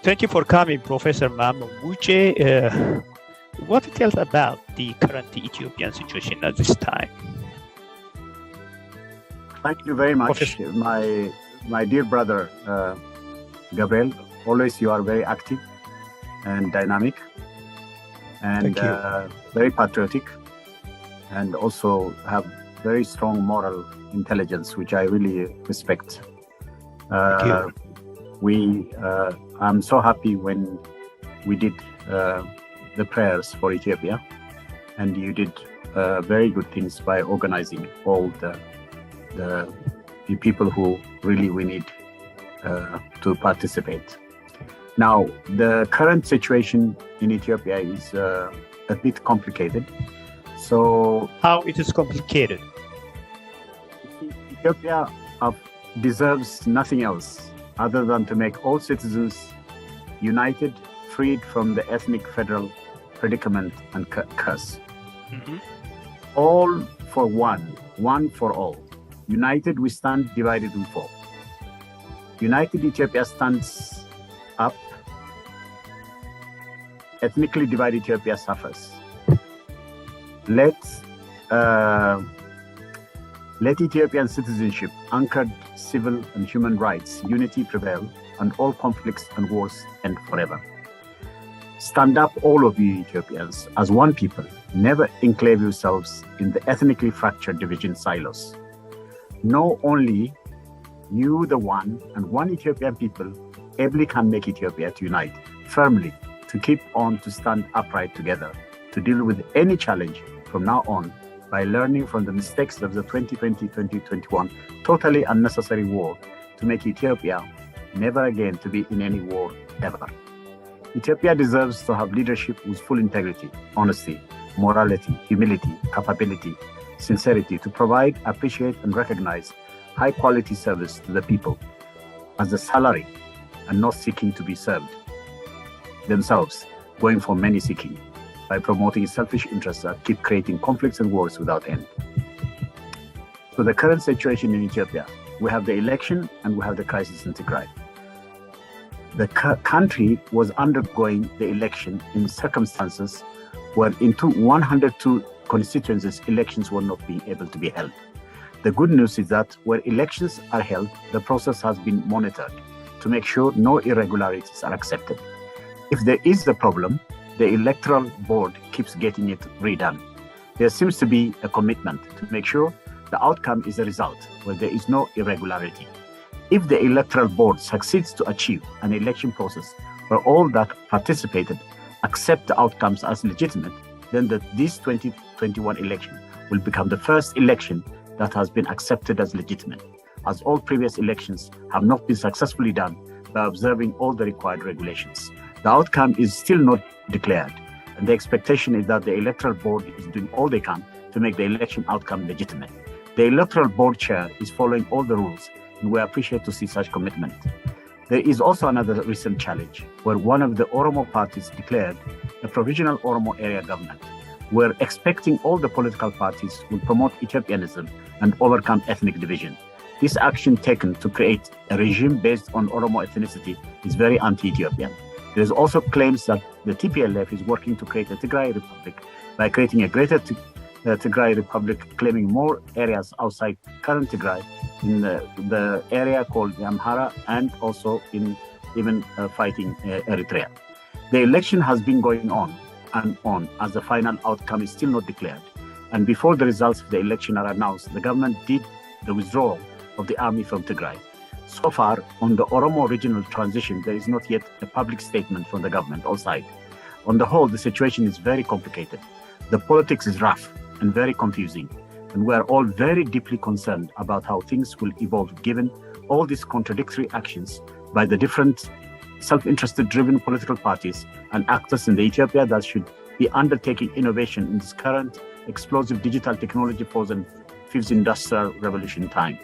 Thank you for coming, Professor Mammo Muchie. What details about the current Ethiopian situation at this time? Thank you very much, Professor. my dear brother Gabriel. Always you are very active and dynamic, and very patriotic, and also have very strong moral intelligence, which I really respect. Thank you. I'm so happy when we did the prayers for Ethiopia, and you did very good things by organizing all the people who really we need to participate. Now, the current situation in Ethiopia is a bit complicated. So, how it is complicated? Ethiopia deserves nothing else other than to make all citizens united, freed from the ethnic federal predicament and curse. Mm-hmm. All for one for all. United we stand, divided we fall. United Ethiopia stands up. Ethnically divided Ethiopia suffers. Let Ethiopian citizenship, anchored civil and human rights, unity prevail, and all conflicts and wars end forever. Stand up, all of you Ethiopians, as one people. Never enclave yourselves in the ethnically fractured division silos. Know only you, the one, and one Ethiopian people, ably can make Ethiopia to unite firmly, to keep on, to stand upright together, to deal with any challenge from now on by learning from the mistakes of the 2020-2021 totally unnecessary war, to make Ethiopia never again to be in any war ever. Ethiopia deserves to have leadership with full integrity, honesty, morality, humility, capability, sincerity, to provide, appreciate, and recognize high-quality service to the people as a salary, and not seeking to be served themselves, going for many seeking, by promoting selfish interests that keep creating conflicts and wars without end. So the current situation in Ethiopia, we have the election and we have the crisis in Tigray. The country was undergoing the election in circumstances where in 102 constituencies, elections were not being able to be held. The good news is that where elections are held, the process has been monitored to make sure no irregularities are accepted. If there is a problem, the electoral board keeps getting it redone. There seems to be a commitment to make sure the outcome is a result where there is no irregularity. If the electoral board succeeds to achieve an election process where all that participated accept the outcomes as legitimate, then this 2021 election will become the first election that has been accepted as legitimate, as all previous elections have not been successfully done by observing all the required regulations. The outcome is still not declared, and the expectation is that the electoral board is doing all they can to make the election outcome legitimate. The electoral board chair is following all the rules, and we appreciate to see such commitment. There is also another recent challenge where one of the Oromo parties declared a provisional Oromo area government. We're expecting all the political parties will promote Ethiopianism and overcome ethnic division. This action taken to create a regime based on Oromo ethnicity is very anti-Ethiopian. There is also claims that the TPLF is working to create a Tigray Republic by creating a greater Tigray Republic, claiming more areas outside current Tigray in the area called the Amhara, and also in even fighting Eritrea. The election has been going on and on as the final outcome is still not declared. And before the results of the election are announced, the government did the withdrawal of the army from Tigray. So far, on the Oromo regional transition, there is not yet a public statement from the government or side. On the whole, the situation is very complicated. The politics is rough and very confusing, and we are all very deeply concerned about how things will evolve given all these contradictory actions by the different self-interested driven political parties and actors in the Ethiopia that should be undertaking innovation in this current explosive digital technology fourth and fifth industrial revolution time.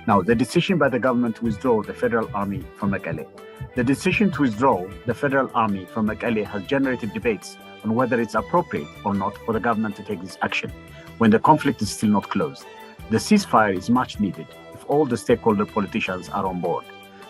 Now, the decision by the government to withdraw the federal army from Mekelle. The decision to withdraw the federal army from Mekelle has generated debates on whether it's appropriate or not for the government to take this action when the conflict is still not closed. The ceasefire is much needed if all the stakeholder politicians are on board.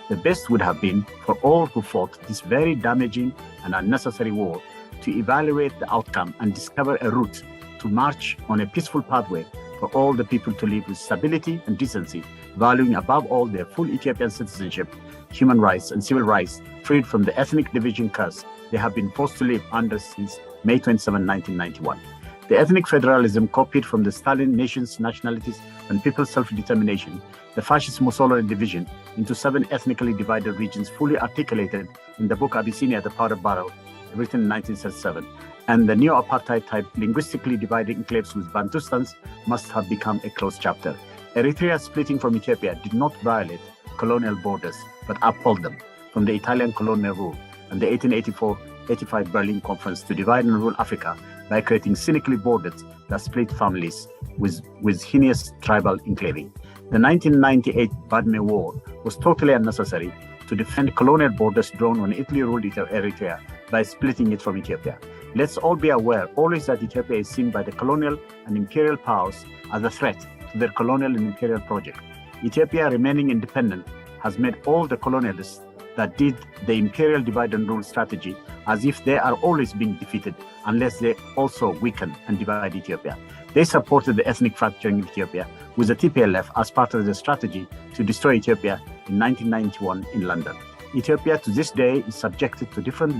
the best would have been for all who fought this very damaging and unnecessary war to evaluate the outcome and discover a route to march on a peaceful pathway for all the people to live with stability and decency, valuing above all their full Ethiopian citizenship, human rights and civil rights, freed from the ethnic division curse they have been forced to live under since May 27, 1991. The ethnic federalism copied from the Stalin nations, nationalities, and people's self-determination, the fascist Mussolini division into 7 ethnically divided regions fully articulated in the book Abyssinia, the Powder Barrel, written in 1937, and the neo-apartheid type linguistically divided enclaves with Bantustans must have become a closed chapter. Eritrea splitting from Ethiopia did not violate colonial borders, but uphold them from the Italian colonial rule and the 1884-85 Berlin Conference to divide and rule Africa by creating cynically borders that split families with heinous tribal enclaving. The 1998 Badme War was totally unnecessary to defend colonial borders drawn when Italy ruled Eritrea by splitting it from Ethiopia. Let's all be aware always that Ethiopia is seen by the colonial and imperial powers as a threat to their colonial and imperial project. Ethiopia remaining independent has made all the colonialists that did the imperial divide and rule strategy as if they are always being defeated unless they also weaken and divide Ethiopia. They supported the ethnic fracturing of Ethiopia with the TPLF as part of the strategy to destroy Ethiopia in 1991 in London. Ethiopia to this day is subjected to different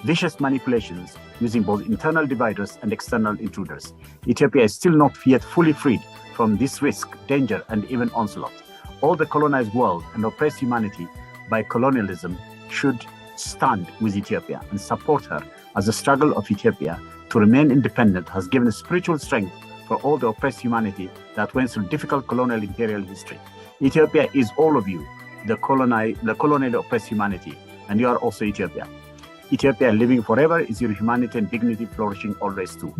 vicious manipulations using both internal dividers and external intruders. Ethiopia is still not yet fully freed from this risk, danger, and even onslaught. All the colonized world and oppressed humanity by colonialism should stand with Ethiopia and support her as the struggle of Ethiopia to remain independent has given spiritual strength for all the oppressed humanity that went through difficult colonial imperial history. Ethiopia is all of you, the colonially oppressed humanity, and you are also Ethiopia. Ethiopia living forever is your humanity and dignity flourishing always too.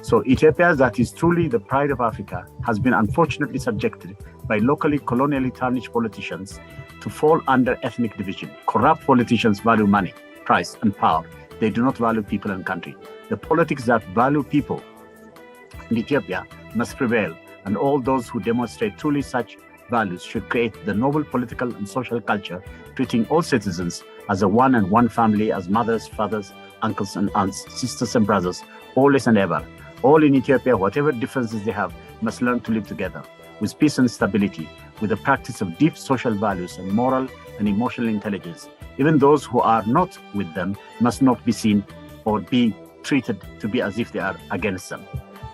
So Ethiopia, that is truly the pride of Africa, has been unfortunately subjected by locally colonially tarnished politicians to fall under ethnic division. Corrupt politicians value money, price, and power. They do not value people and country. The politics that value people in Ethiopia must prevail, and all those who demonstrate truly such values should create the noble political and social culture, treating all citizens as a one and one family, as mothers, fathers, uncles and aunts, sisters and brothers, always and ever. All in Ethiopia, whatever differences they have, must learn to live together with peace and stability, with the practice of deep social values and moral and emotional intelligence. Even those who are not with them must not be seen or be treated to be as if they are against them.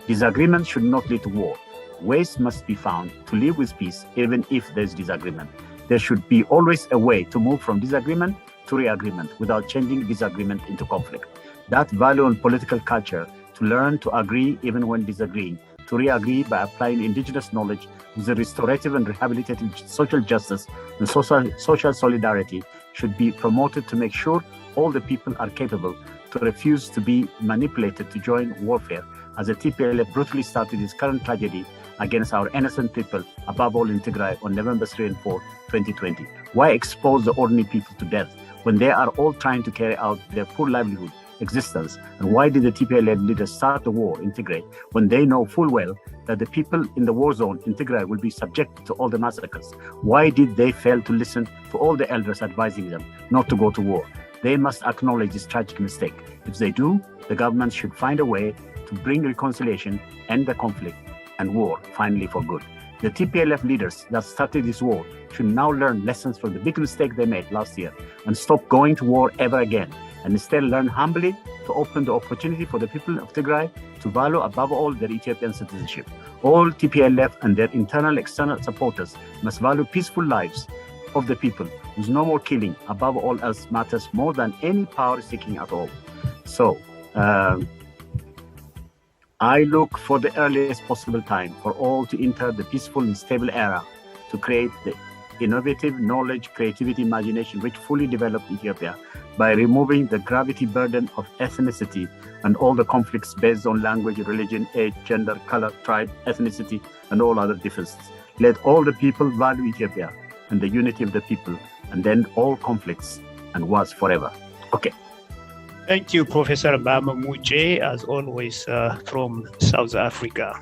Disagreement should not lead to war. Ways must be found to live with peace, even if there's disagreement. There should be always a way to move from disagreement to re-agreement without changing disagreement into conflict. That value and political culture to learn to agree even when disagreeing, to re-agree by applying indigenous knowledge with the restorative and rehabilitative social justice and social solidarity should be promoted to make sure all the people are capable to refuse to be manipulated to join warfare, as the TPLF brutally started its current tragedy against our innocent people, above all in Tigray, on November 3 and 4, 2020. Why expose the ordinary people to death when they are all trying to carry out their poor livelihood existence? And why did the TPLF leaders start the war in Tigray when they know full well that the people in the war zone in Tigray will be subjected to all the massacres? Why did they fail to listen to all the elders advising them not to go to war? They must acknowledge this tragic mistake. If they do, the government should find a way to bring reconciliation, end the conflict and war finally for good. The TPLF leaders that started this war should now learn lessons from the big mistake they made last year and stop going to war ever again, and instead learn humbly to open the opportunity for the people of Tigray to value above all their Ethiopian citizenship. All TPLF and their internal external supporters must value peaceful lives of the people, with no more killing above all else matters more than any power seeking at all. So I look for the earliest possible time for all to enter the peaceful and stable era to create the innovative knowledge, creativity, imagination which fully developed Ethiopia by removing the gravity burden of ethnicity and all the conflicts based on language, religion, age, gender, color, tribe, ethnicity, and all other differences. Let all the people value Ethiopia and the unity of the people, and end all conflicts and wars forever. Okay. Thank you, Professor Mammo Muchie, as always, from South Africa.